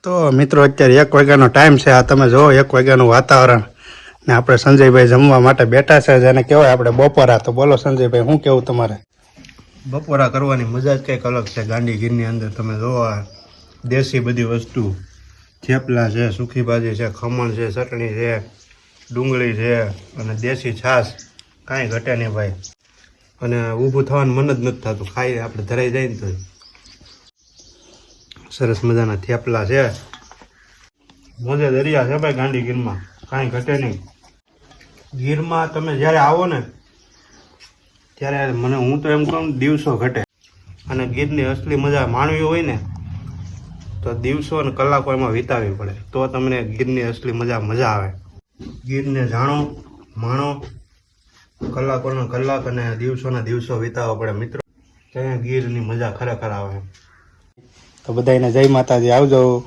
તો મિત્રો અત્યારે 1 વાગ્યાનો ટાઈમ છે. આ તમે જુઓ 1 વાગ્યાનું વાતાવરણ ને આપણે સંજયભાઈ જમવા માટે બેઠા છે, જેને કહેવાય આપણે બપોરા. તો બોલો સંજયભાઈ, શું કેવું તમારે? બપોરા કરવાની મજા જ કંઈક અલગ છે. ગાંધીગીરની અંદર તમે જુઓ દેશી બધી વસ્તુ, થેપલા છે, સૂકી ભાજી છે, ખમણ છે, ચટણી છે, ડુંગળી છે અને દેશી છાશ. કાંઈ ઘટે નહીં ભાઈ. અને ઊભું થવાનું મન જ નથી થતું. ખાઈ આપણે ધરાઈ જાય ને તો. સરસ મજાના થેપલા છે. મોજે દરિયા છે ભાઈ ગાંધીગીરમાં, કાંઈ ઘટે નહીં. ગીરમાં તમે જ્યારે આવો ને ત્યારે હું તો એમ કહું દિવસો ઘટે. અને ગીરની અસલી મજા માણવી હોય ને તો દિવસો અને કલાકો એમાં વિતાવવી પડે, તો તમને ગીરની અસલી મજા આવે. ગીરને જાણો, માણો, કલાકોના કલાક અને દિવસોના દિવસો વિતાવવા પડે મિત્રો. ત્યાં ગીરની મજા ખરેખર આવે. તો બધાને જય માતાજી, આવજો.